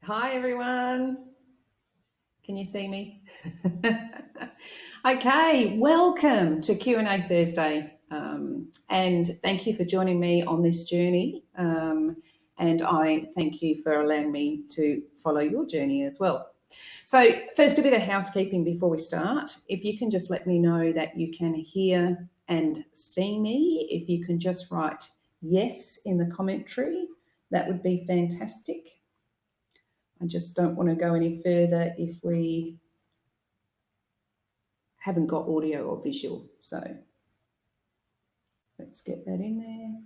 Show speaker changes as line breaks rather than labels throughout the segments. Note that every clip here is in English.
Hi, everyone. Can you see me? Okay, welcome to Q&A Thursday. And thank you for joining me on this journey. And I thank you for allowing me to follow your journey as well. So first, a bit of housekeeping before we start. If you can just let me know that you can hear and see me, if you can just write yes in the commentary, that would be fantastic. I just don't want to go any further if we haven't got audio or visual. So let's get that in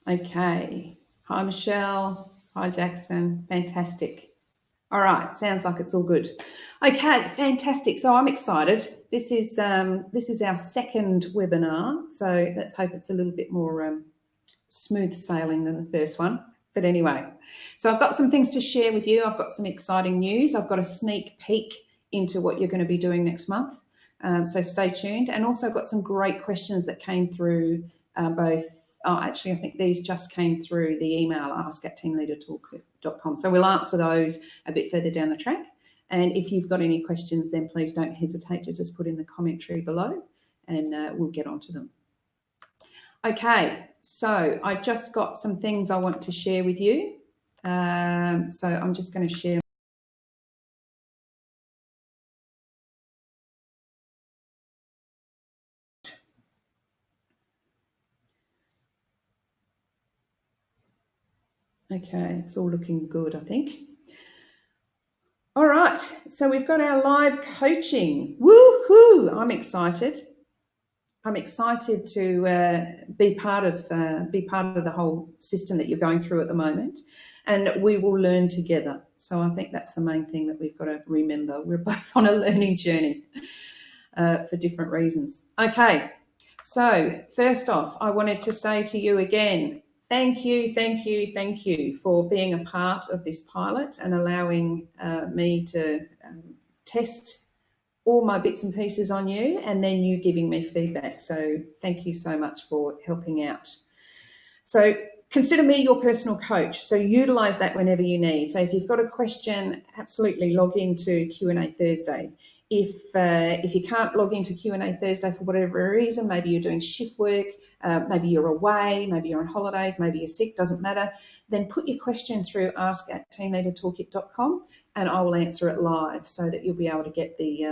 there. Okay. Hi, Michelle. Hi, Jackson. Fantastic. All right. Sounds like it's all good. Okay. Fantastic. So I'm excited. This is our second webinar. So let's hope it's a little bit more smooth sailing than the first one. But anyway, so I've got some things to share with you. I've got some exciting news. I've got a sneak peek into what you're going to be doing next month. So stay tuned. And also got some great questions that came through actually, I think these just came through the email ask@teamleadertoolkit.com. So we'll answer those a bit further down the track. And if you've got any questions, then please don't hesitate to just put in the commentary below and we'll get onto them. Okay, so I just got some things I want to share with you. So I'm just going to share. Okay, it's all looking good, I think. All right, so we've got our live coaching. Woohoo! I'm excited. I'm excited to be part of the whole system that you're going through at the moment, and we will learn together. So I think that's the main thing that we've got to remember. We're both on a learning journey for different reasons. Okay, so first off, I wanted to say to you again, thank you for being a part of this pilot and allowing me to test all my bits and pieces on you, and then you giving me feedback. So thank you so much for helping out. So consider me your personal coach. So utilize that whenever you need. So if you've got a question, absolutely log into Q&A Thursday. If you can't log into Q&A Thursday for whatever reason, maybe you're doing shift work, maybe you're away, maybe you're on holidays, maybe you're sick, doesn't matter, then put your question through ask@teamleadertoolkit.com and I will answer it live so that you'll be able to get the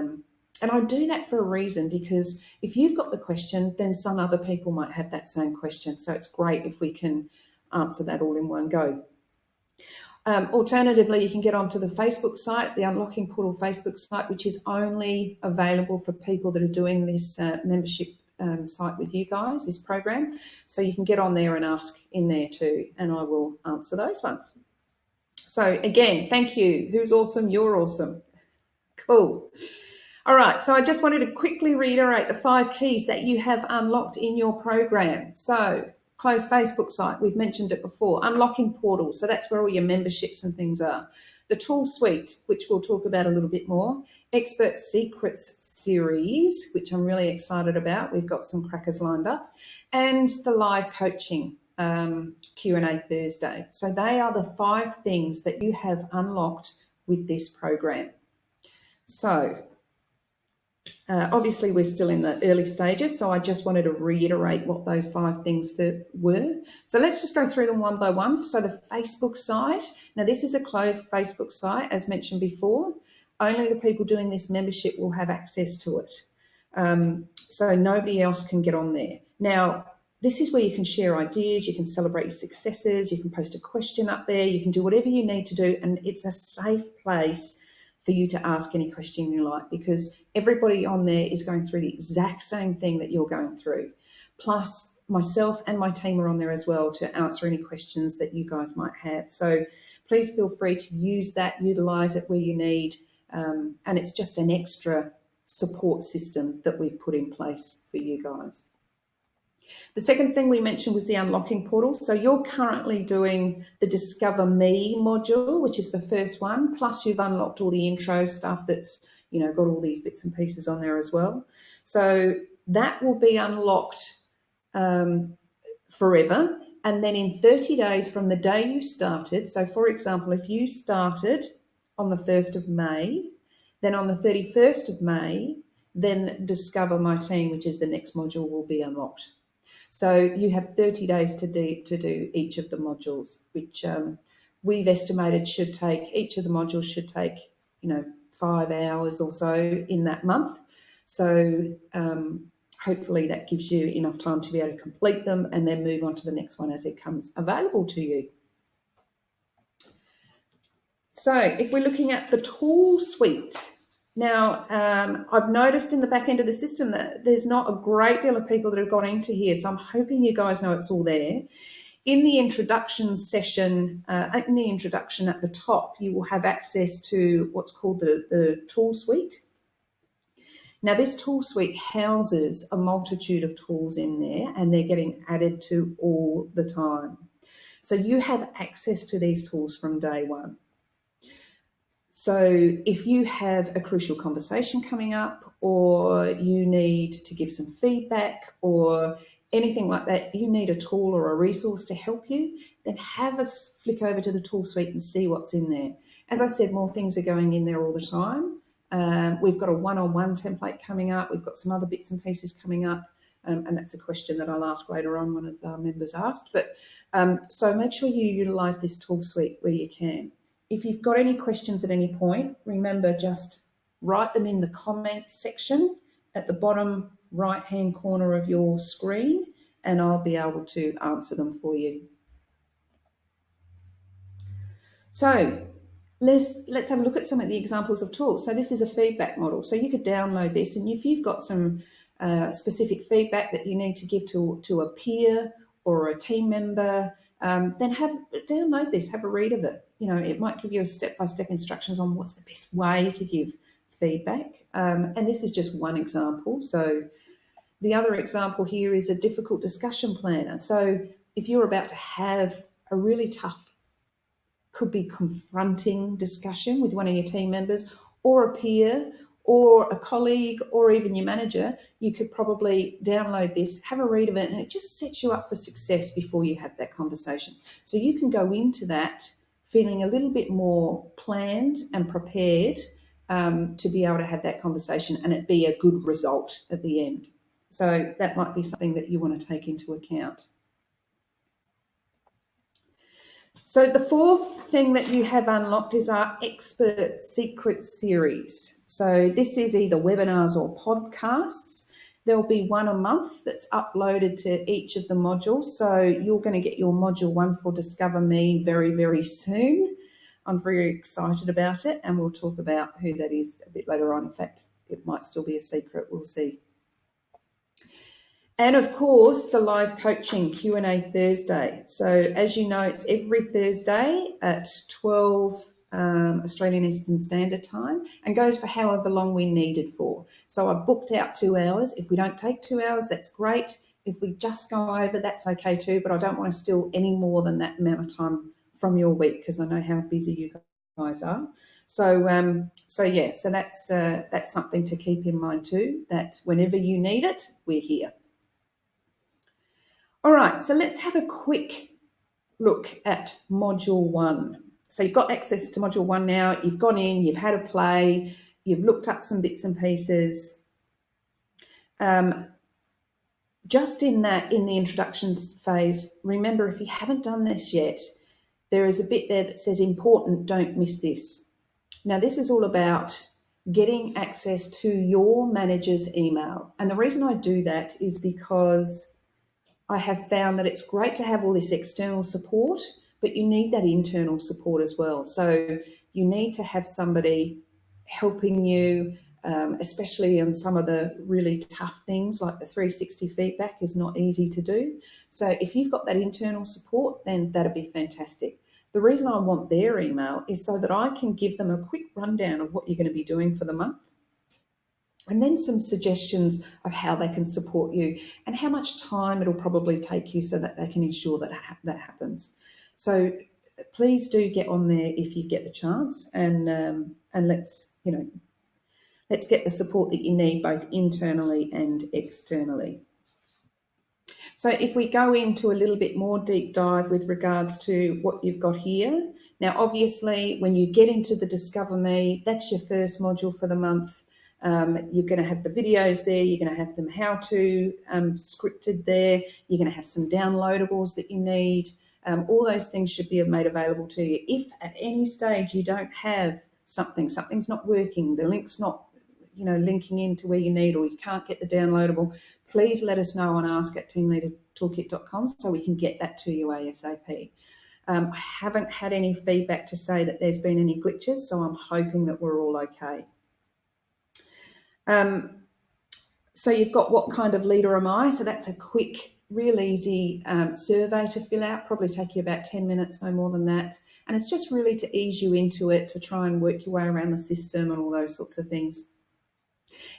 and I do that for a reason, because if you've got the question, then some other people might have that same question. So it's great if we can answer that all in one go. Alternatively, you can get onto the Facebook site, the Unlocking Portal Facebook site, which is only available for people that are doing this membership site with you guys, this program. So you can get on there and ask in there too, and I will answer those ones. So again, thank you. Who's awesome? You're awesome. Cool. All right, so I just wanted to quickly reiterate the 5 keys that you have unlocked in your program. So closed Facebook site, we've mentioned it before. Unlocking Portal, so that's where all your memberships and things are. The Tool Suite, which we'll talk about a little bit more. Expert Secrets series, which I'm really excited about. We've got some crackers lined up. And the live coaching Q&A Thursday. So they are the 5 things that you have unlocked with this program. So obviously, we're still in the early stages, so I just wanted to reiterate what those 5 things were. So let's just go through them one by one. So the Facebook site, now this is a closed Facebook site, as mentioned before. Only the people doing this membership will have access to it. So nobody else can get on there. Now, this is where you can share ideas, you can celebrate your successes, you can post a question up there, you can do whatever you need to do, and it's a safe place for you to ask any question you like, because everybody on there is going through the exact same thing that you're going through. Plus, myself and my team are on there as well to answer any questions that you guys might have. So please feel free to use that, utilize it where you need, and it's just an extra support system that we've put in place for you guys. The second thing we mentioned was the Unlocking Portal. So you're currently doing the Discover Me module, which is the first one, plus you've unlocked all the intro stuff that's, you know, got all these bits and pieces on there as well. So that will be unlocked forever. and then in 30 days from the day you started, so for example, if you started on the 1st of May, then on the 31st of May, then Discover My Team, which is the next module, will be unlocked. So you have 30 days to do each of the modules, which we've estimated should take, each of the modules should take, 5 hours or so in that month. So hopefully that gives you enough time to be able to complete them and then move on to the next one as it comes available to you. So if we're looking at the tool suite, now I've noticed in the back end of the system that there's not a great deal of people that have gone into here, so I'm hoping you guys know it's all there. In the introduction session, in the introduction at the top, you will have access to what's called the tool suite. Now this tool suite houses a multitude of tools in there, and they're getting added to all the time. So you have access to these tools from day one. So if you have a crucial conversation coming up, or you need to give some feedback or anything like that, if you need a tool or a resource to help you, then have us flick over to the tool suite and see what's in there. As I said, more things are going in there all the time. We've got a one-on-one template coming up. We've got some other bits and pieces coming up. And that's a question that I'll ask later on, one of our members asked. But so make sure you utilise this tool suite where you can. If you've got any questions at any point, remember, just write them in the comments section at the bottom right-hand corner of your screen, and I'll be able to answer them for you. So let's have a look at some of the examples of tools. So this is a feedback model. So you could download this, and if you've got some specific feedback that you need to give to a peer or a team member, then download this, have a read of it. It might give you a step-by-step instructions on what's the best way to give feedback. And this is just one example. So the other example here is a difficult discussion planner. So if you're about to have a really tough, could be confronting discussion with one of your team members or a peer or a colleague or even your manager, you could probably download this, have a read of it, and it just sets you up for success before you have that conversation. So you can go into that feeling a little bit more planned and prepared to be able to have that conversation and it be a good result at the end. So that might be something that you want to take into account. So the fourth thing that you have unlocked is our Expert Secret series. So this is either webinars or podcasts. There'll be one a month that's uploaded to each of the modules. So you're going to get your module 1 for Discover Me very, very soon. I'm very excited about it, and we'll talk about who that is a bit later on. In fact, it might still be a secret. We'll see. And of course, the live coaching Q&A Thursday. So as you know, it's every Thursday at 12 Australian Eastern Standard Time, and goes for however long we need it for. So I've booked out 2 hours. If we don't take 2 hours, that's great. If we just go over, that's okay too, but I don't want to steal any more than that amount of time from your week, because I know how busy you guys are. So yeah, so that's something to keep in mind too, that whenever you need it, we're here. All right, so let's have a quick look at Module 1. So you've got access to Module 1 now. You've gone in, you've had a play, you've looked up some bits and pieces. Just in the introduction phase, remember, if you haven't done this yet, there is a bit there that says important, don't miss this. Now, this is all about getting access to your manager's email. And the reason I do that is because I have found that it's great to have all this external support, but you need that internal support as well. So you need to have somebody helping you, especially on some of the really tough things like the 360 feedback is not easy to do. So if you've got that internal support, then that'd be fantastic. The reason I want their email is so that I can give them a quick rundown of what you're going to be doing for the month, and then some suggestions of how they can support you and how much time it'll probably take you so that they can ensure that that happens. So please do get on there if you get the chance, and let's get the support that you need both internally and externally. So if we go into a little bit more deep dive with regards to what you've got here, now obviously when you get into the Discover Me, that's your first module for the month. You're going to have the videos there, you're going to have them how-to scripted there, you're going to have some downloadables that you need. All those things should be made available to you. If at any stage you don't have something's not working, the link's not linking into where you need, or you can't get the downloadable, please let us know on ask@teamleadertoolkit.com so we can get that to you ASAP. I haven't had any feedback to say that there's been any glitches, so I'm hoping that we're all okay. So you've got what kind of leader am I? So that's a quick, real easy survey to fill out, probably take you about 10 minutes, no more than that. And it's just really to ease you into it, to try and work your way around the system and all those sorts of things.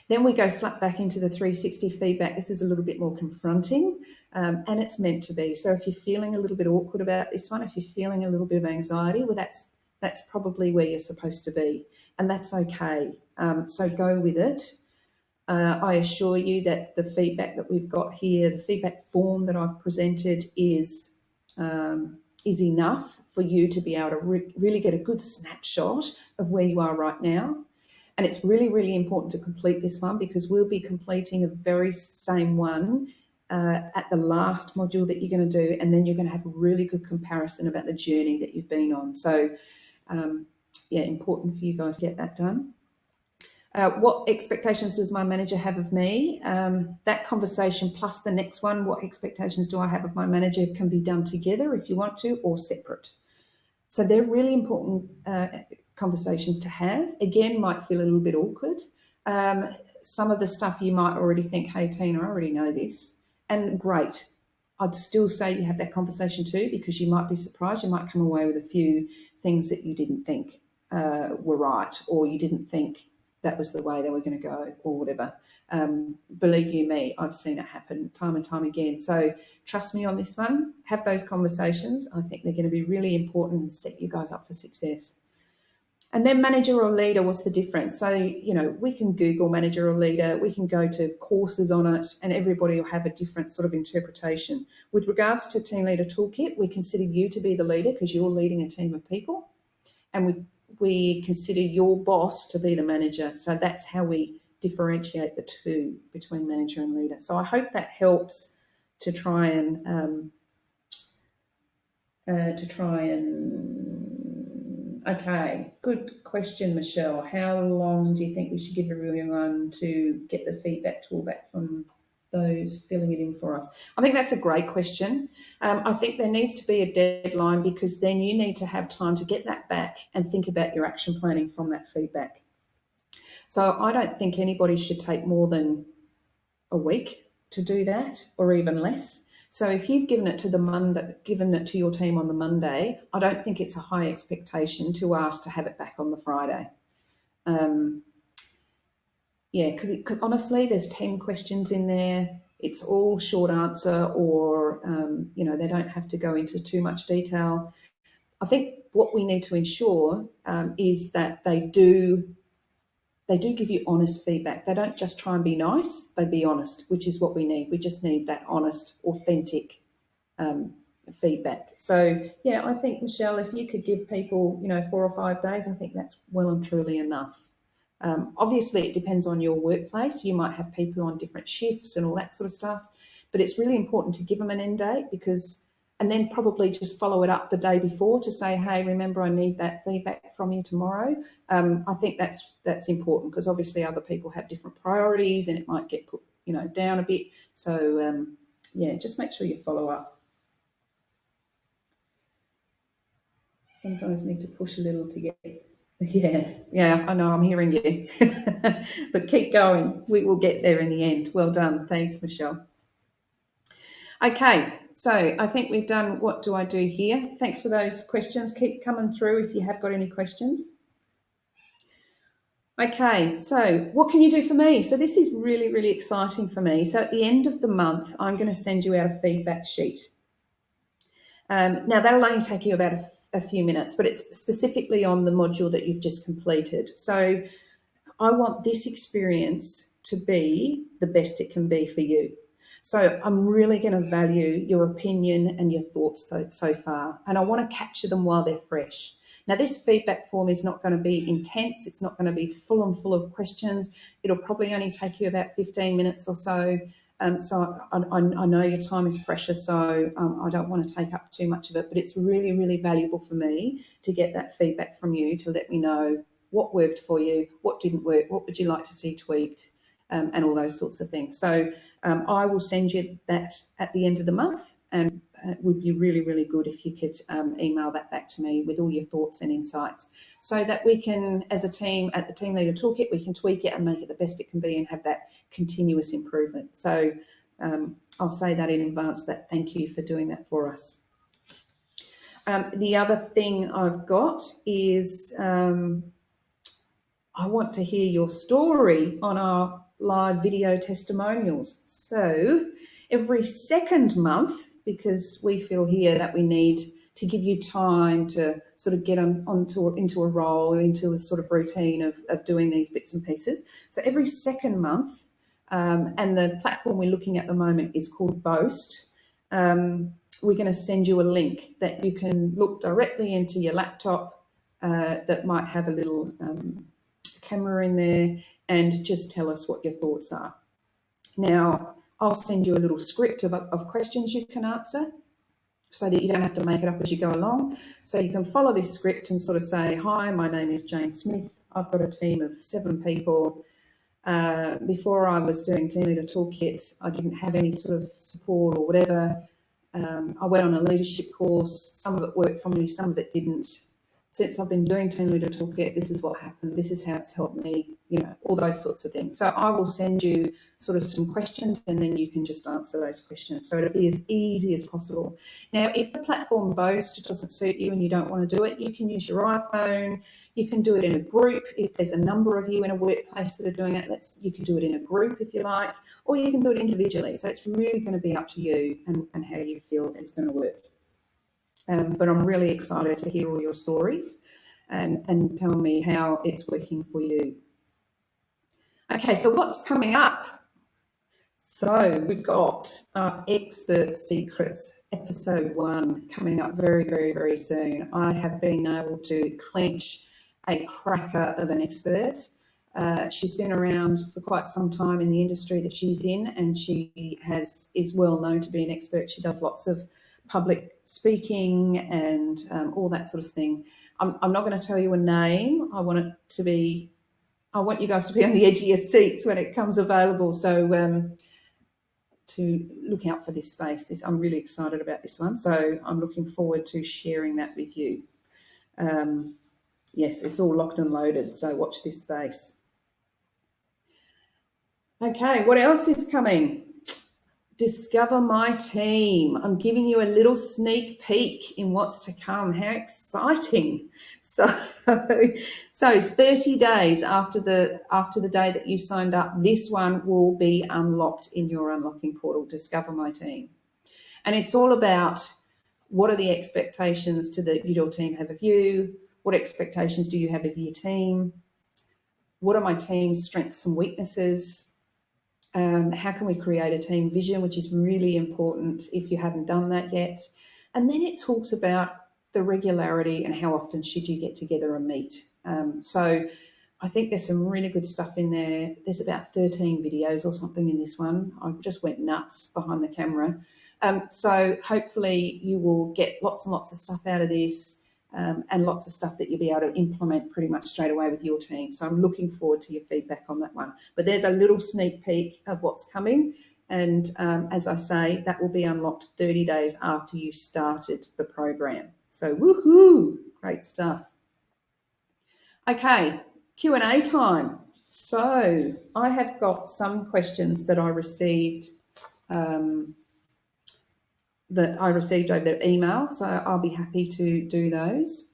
Then we go slap back into the 360 feedback. This is a little bit more confronting, and it's meant to be. So if you're feeling a little bit awkward about this one, if you're feeling a little bit of anxiety, well, that's probably where you're supposed to be, and that's okay. So go with it. I assure you that the feedback that we've got here, the feedback form that I've presented is enough for you to be able to really get a good snapshot of where you are right now. And it's really, really important to complete this one, because we'll be completing the very same one at the last module that you're going to do, and then you're going to have a really good comparison about the journey that you've been on. So, yeah, important for you guys to get that done. What expectations does my manager have of me? That conversation plus the next one, what expectations do I have of my manager, can be done together if you want to, or separate. So they're really important conversations to have. Again, might feel a little bit awkward. Some of the stuff you might already think, hey, Tina, I already know this. And great. I'd still say you have that conversation too, because you might be surprised. You might come away with a few things that you didn't think were right, or you didn't think that was the way they were going to go, or whatever. Believe you me, I've seen it happen time and time again. So trust me on this one. Have those conversations. I think they're going to be really important and set you guys up for success. And then manager or leader, what's the difference? So, we can Google manager or leader, we can go to courses on it, and everybody will have a different sort of interpretation. With regards to Team Leader Toolkit, we consider you to be the leader because you're leading a team of people, and we consider your boss to be the manager. So that's how we differentiate the two between manager and leader. So I hope that helps to try and okay, good question, Michelle. How long do you think we should give everyone to get the feedback tool back from those filling it in for us? I think that's a great question. I think there needs to be a deadline, because then you need to have time to get that back and think about your action planning from that feedback. So I don't think anybody should take more than a week to do that, or even less. So if you've given it to your team on the Monday, I don't think it's a high expectation to ask to have it back on the Friday. Yeah, honestly, there's 10 questions in there. It's all short answer, or they don't have to go into too much detail. I think what we need to ensure is that they do give you honest feedback. They don't just try and be nice, they be honest, which is what we need. We just need that honest, authentic feedback. So, yeah, I think, Michelle, if you could give people, 4 or 5 days, I think that's well and truly enough. Obviously, it depends on your workplace. You might have people on different shifts and all that sort of stuff, but it's really important to give them an end date, and then probably just follow it up the day before to say, hey, remember, I need that feedback from you tomorrow. I think that's important, because obviously other people have different priorities and it might get put, down a bit. So, yeah, just make sure you follow up. Sometimes need to push a little to get, yeah, I know, I'm hearing you. But keep going. We will get there in the end. Well done. Thanks, Michelle. Okay, so I think we've done what do I do here. Thanks for those questions. Keep coming through if you have got any questions. Okay, so what can you do for me? So this is really, really exciting for me. So at the end of the month, I'm going to send you out a feedback sheet. Now, that'll only take you about a few minutes, but it's specifically on the module that you've just completed. So I want this experience to be the best it can be for you. So I'm really going to value your opinion and your thoughts so far, and I want to capture them while they're fresh. Now, this feedback form is not going to be intense. It's not going to be full of questions. It'll probably only take you about 15 minutes or so. So I know your time is precious, so I don't want to take up too much of it, but it's really, really valuable for me to get that feedback from you to let me know what worked for you, what didn't work, what would you like to see tweaked, and all those sorts of things. So I will send you that at the end of the month, and it would be really, really good if you could email that back to me with all your thoughts and insights, so that we can, as a team at the Team Leader Toolkit, we can tweak it and make it the best it can be and have that continuous improvement. So I'll say that in advance, that thank you for doing that for us. The other thing I've got is I want to hear your story on our live video testimonials. So every second month, because we feel here that we need to give you time to sort of get into a role, into a sort of routine of doing these bits and pieces. So every second month, and the platform we're looking at the moment is called Boast. We're going to send you a link that you can look directly into your laptop that might have a little camera in there, and just tell us what your thoughts are. Now, I'll send you a little script of questions you can answer, so that you don't have to make it up as you go along. So you can follow this script and sort of say, hi, my name is Jane Smith. I've got a team of 7 people. Before I was doing Team Leader Toolkit, I didn't have any sort of support or whatever. I went on a leadership course. Some of it worked for me, some of it didn't. Since I've been doing Team Leader Toolkit, this is what happened, this is how it's helped me, all those sorts of things. So I will send you sort of some questions, and then you can just answer those questions. So it'll be as easy as possible. Now, if the platform Boast doesn't suit you and you don't want to do it, you can use your iPhone. You can do it in a group. If there's a number of you in a workplace that are doing it, you can do it in a group if you like, or you can do it individually. So it's really going to be up to you and how you feel it's going to work. But I'm really excited to hear all your stories and tell me how it's working for you. Okay, so what's coming up? So we've got our Expert Secrets episode 1 coming up very, very, very soon. I have been able to clinch a cracker of an expert. She's been around for quite some time in the industry that she's in, and she is well known to be an expert. She does lots of public speaking and all that sort of thing. I'm not going to tell you a name. I want you guys to be on the edge of your seats when it comes available. So to look out for this space. I'm really excited about this one. So I'm looking forward to sharing that with you. Yes, it's all locked and loaded. So watch this space. Okay, what else is coming? Discover my team. I'm giving you a little sneak peek in what's to come. How exciting. So 30 days after the day that you signed up, this one will be unlocked in your unlocking portal, Discover My Team. And it's all about, what are the expectations your team have of you? What expectations do you have of your team? What are my team's strengths and weaknesses? How can we create a team vision, which is really important if you haven't done that yet. And then it talks about the regularity and how often should you get together and meet. So I think there's some really good stuff in there. There's about 13 videos or something in this one. I just went nuts behind the camera. So hopefully you will get lots and lots of stuff out of this. And lots of stuff that you'll be able to implement pretty much straight away with your team. So I'm looking forward to your feedback on that one. But there's a little sneak peek of what's coming. And as I say, that will be unlocked 30 days after you started the program. So woohoo, great stuff. Okay, Q&A time. So I have got some questions that I received over email, so I'll be happy to do those.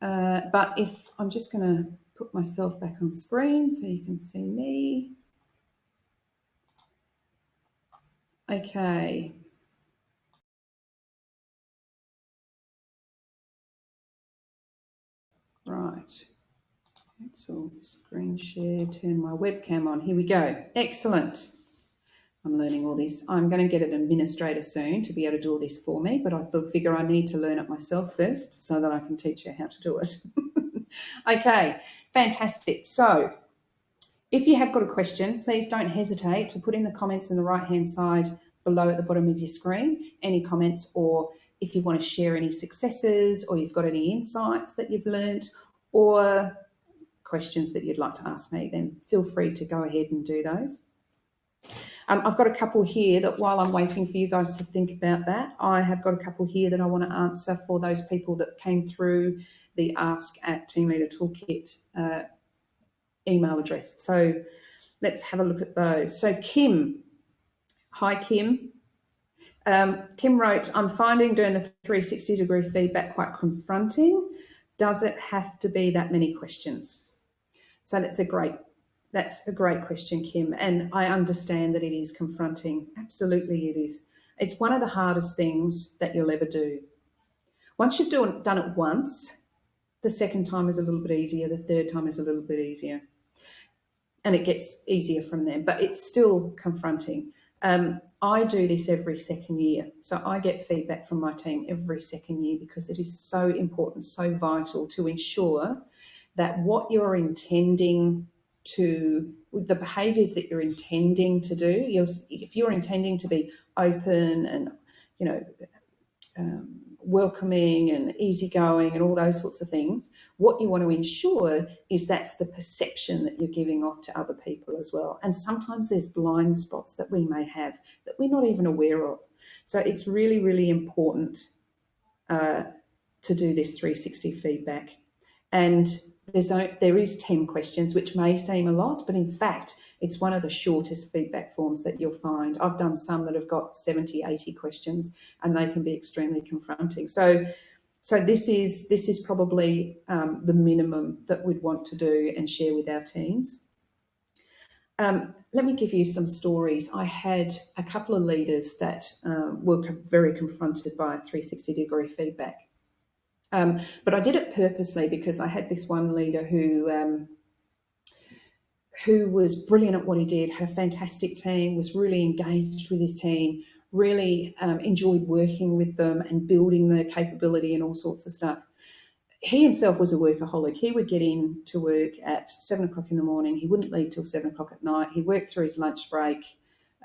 But if I'm just going to put myself back on screen so you can see me. Okay. Right. Cancel screen share, turn my webcam on. Here we go. Excellent. I'm learning all this. I'm going to get an administrator soon to be able to do all this for me, but I figure I need to learn it myself first so that I can teach her how to do it. Okay, fantastic. So if you have got a question, please don't hesitate to put in the comments in the right-hand side below at the bottom of your screen, any comments, or if you want to share any successes or you've got any insights that you've learned or questions that you'd like to ask me, then feel free to go ahead and do those. I've got a couple here that while I'm waiting for you guys to think about that, I have got a couple here that I want to answer for those people that came through the Ask at Team Leader Toolkit email address. So let's have a look at those. So Kim, hi Kim. Kim wrote, I'm finding doing the 360-degree feedback quite confronting. Does it have to be that many questions? So that's a great question, Kim. And I understand that it is confronting. Absolutely it is. It's one of the hardest things that you'll ever do. Once you've done it once, the second time is a little bit easier, the third time is a little bit easier. And it gets easier from there, but it's still confronting. I do this every second year. So I get feedback from my team every second year because it is so important, so vital to ensure that what you're intending to, the behaviours that you're intending to do, if you're intending to be open and, you know, welcoming and easygoing and all those sorts of things, what you want to ensure is that's the perception that you're giving off to other people as well. And sometimes there's blind spots that we may have that we're not even aware of. So it's really, really important to do this 360 feedback. And there is 10 questions, which may seem a lot, but in fact, it's one of the shortest feedback forms that you'll find. I've done some that have got 70, 80 questions, and they can be extremely confronting. So this is probably the minimum that we'd want to do and share with our teams. Let me give you some stories. I had a couple of leaders that were very confronted by 360-degree feedback. But I did it purposely because I had this one leader who was brilliant at what he did, had a fantastic team, was really engaged with his team, really enjoyed working with them and building the capability and all sorts of stuff. He himself was a workaholic. He would get in to work at 7 o'clock in the morning. He wouldn't leave till 7 o'clock at night. He worked through his lunch break,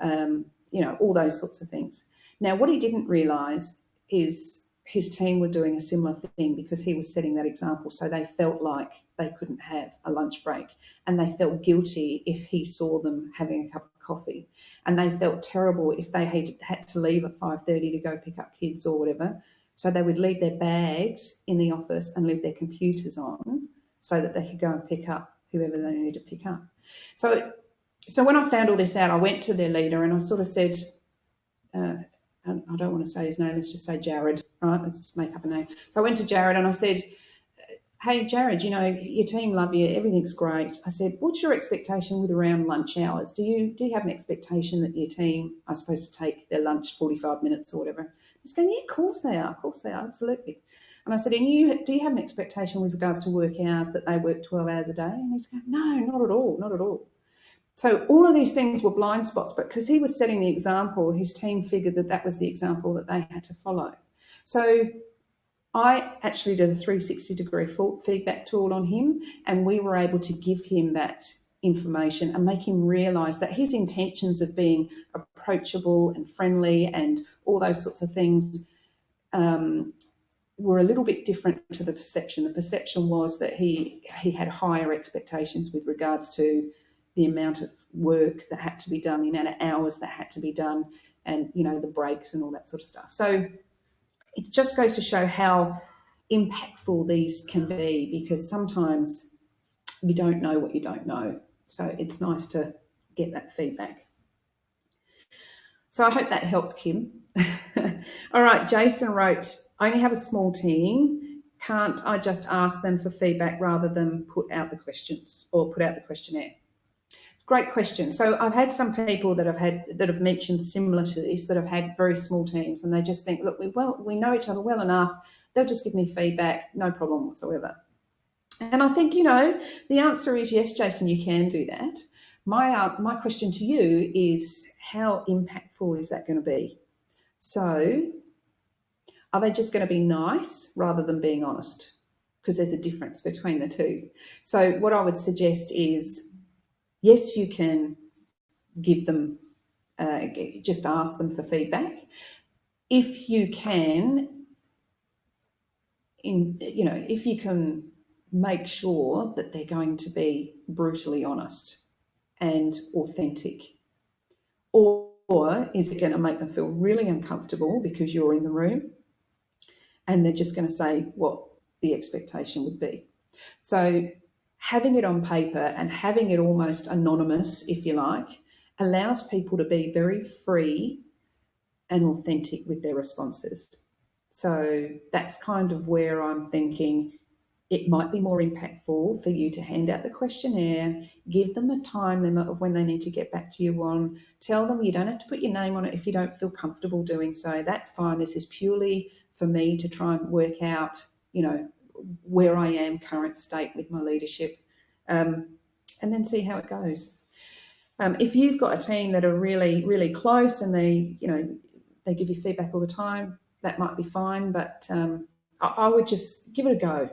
you know, all those sorts of things. Now, what he didn't realise is his team were doing a similar thing because he was setting that example. So they felt like they couldn't have a lunch break, and they felt guilty if he saw them having a cup of coffee, and they felt terrible if they had to leave at 5:30 to go pick up kids or whatever. So they would leave their bags in the office and leave their computers on so that they could go and pick up whoever they needed to pick up. So when I found all this out, I went to their leader and I sort of said, I don't want to say his name, let's just say Jared, right? Let's just make up a name. So I went to Jared and I said, hey, Jared, you know, your team love you, everything's great. I said, what's your expectation with around lunch hours? Do you have an expectation that your team are supposed to take their lunch 45 minutes or whatever? He's going, yeah, of course they are, absolutely. And I said, and do you have an expectation with regards to work hours that they work 12 hours a day? And he's going, no, not at all. So all of these things were blind spots, but because he was setting the example, his team figured that that was the example that they had to follow. So I actually did a 360-degree feedback tool on him, and we were able to give him that information and make him realise that his intentions of being approachable and friendly and all those sorts of things were a little bit different to the perception. The perception was that he had higher expectations with regards to the amount of work that had to be done, the amount of hours that had to be done, and, you know, the breaks and all that sort of stuff. So it just goes to show how impactful these can be, because sometimes you don't know what you don't know. So it's nice to get that feedback. So I hope that helps, Kim. All right, Jason wrote, I only have a small team. Can't I just ask them for feedback rather than put out the questions or put out the questionnaire? Great question. So I've had some people that have mentioned similar to this, that have had very small teams, and they just think, look, we know each other well enough. They'll just give me feedback, no problem whatsoever. And I think, you know, the answer is yes, Jason, you can do that. My question to you is, how impactful is that going to be? So are they just going to be nice rather than being honest? Because there's a difference between the two. So what I would suggest is, yes, you can give them, just ask them for feedback. If you can, if you can make sure that they're going to be brutally honest and authentic. Or is it going to make them feel really uncomfortable because you're in the room and they're just going to say what the expectation would be? So having it on paper and having it almost anonymous, if you like, allows people to be very free and authentic with their responses. So that's kind of where I'm thinking it might be more impactful for you to hand out the questionnaire, give them a time limit of when they need to get back to you on, tell them you don't have to put your name on it if you don't feel comfortable doing so. That's fine. This is purely for me to try and work out, where I am current state with my leadership, and then see how it goes. If you've got a team that are really, really close and they give you feedback all the time, that might be fine, but I would just give it a go.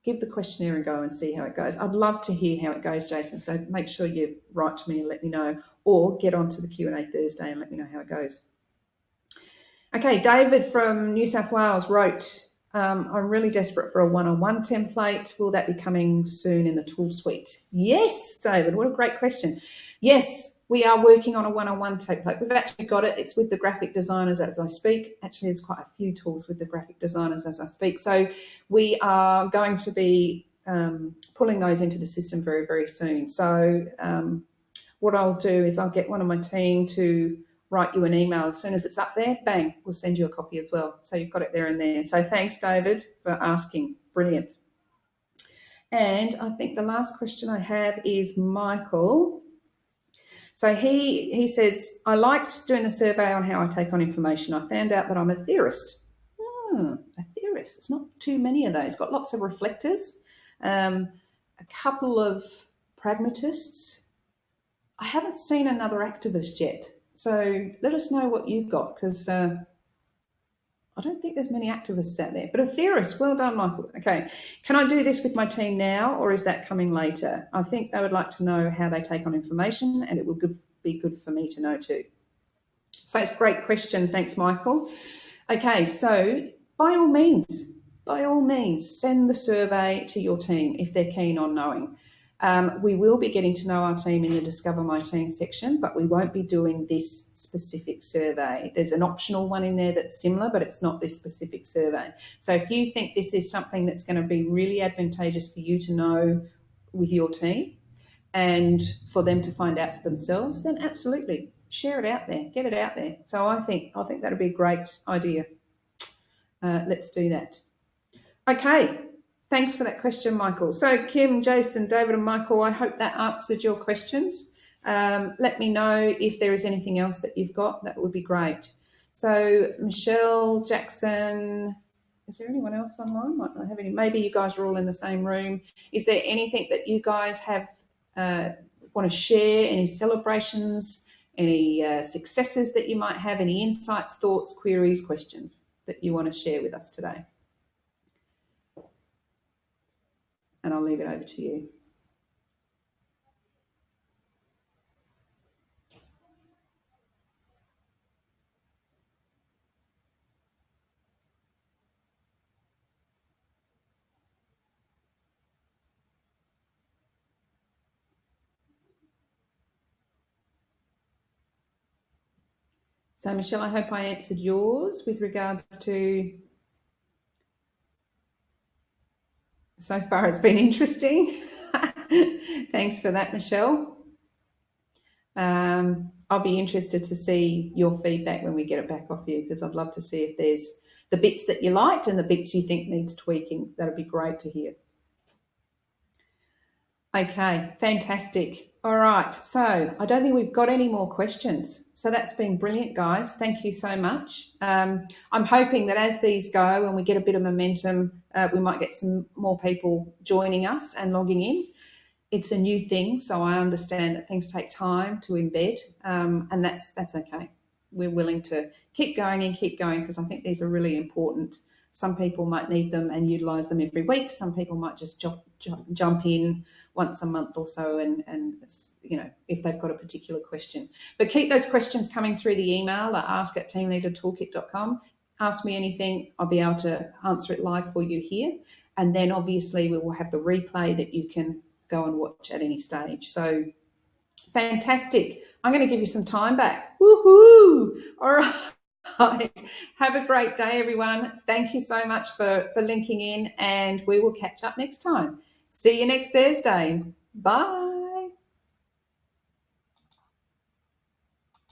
Give the questionnaire a go and see how it goes. I'd love to hear how it goes, Jason, so make sure you write to me and let me know, or get onto the Q&A Thursday and let me know how it goes. Okay, David from New South Wales wrote, I'm really desperate for a one-on-one template. Will that be coming soon in the tool suite? Yes, David, what a great question. Yes, we are working on a one-on-one template. We've actually got it. It's with the graphic designers as I speak. Actually, there's quite a few tools with the graphic designers as I speak. So we are going to be pulling those into the system very, very soon. So what I'll do is I'll get one of my team to write you an email. As soon as it's up there, bang, we'll send you a copy as well. So you've got it there and there. So thanks, David, for asking. Brilliant. And I think the last question I have is Michael. So he says, I liked doing the survey on how I take on information. I found out that I'm a theorist. A theorist. There's not too many of those. Got lots of reflectors, a couple of pragmatists. I haven't seen another activist yet. So let us know what you've got, because I don't think there's many activists out there. But a theorist, well done, Michael. Okay, can I do this with my team now, or is that coming later? I think they would like to know how they take on information, and it would be good for me to know too. So it's a great question. Thanks, Michael. Okay, so by all means, send the survey to your team if they're keen on knowing. We will be getting to know our team in the Discover My Team section, but we won't be doing this specific survey. There's an optional one in there that's similar, but it's not this specific survey. So if you think this is something that's going to be really advantageous for you to know with your team and for them to find out for themselves, then absolutely share it out there, get it out there. So I think that'd be a great idea. Let's do that. Okay. Thanks for that question, Michael. So Kim, Jason, David and Michael, I hope that answered your questions. Let me know if there is anything else that you've got. That would be great. So Michelle, Jackson, is there anyone else online? Might not have any. Maybe you guys are all in the same room. Is there anything that you guys have want to share, any celebrations, any successes that you might have, any insights, thoughts, queries, questions that you want to share with us today? And I'll leave it over to you. So Michelle, I hope I answered yours with regards to, so far it's been interesting. Thanks for that, Michelle. I'll be interested to see your feedback when we get it back off you, because I'd love to see if there's the bits that you liked and the bits you think needs tweaking. That'd be great to hear. Okay, fantastic. All right, so I don't think we've got any more questions. So that's been brilliant, guys. Thank you so much. I'm hoping that as these go and we get a bit of momentum, we might get some more people joining us and logging in. it's a new thing, so I understand that things take time to embed, and that's okay. We're willing to keep going because I think these are really important. Some people might need them and utilize them every week. Some people might just jump in once a month or so, and if they've got a particular question. But keep those questions coming through the email at ask@teamleadertoolkit.com. Ask me anything, I'll be able to answer it live for you here. And then obviously we will have the replay that you can go and watch at any stage. So fantastic. I'm going to give you some time back. Woohoo! All right. Have a great day, everyone. Thank you so much for linking in, and we will catch up next time. See you next Thursday. Bye.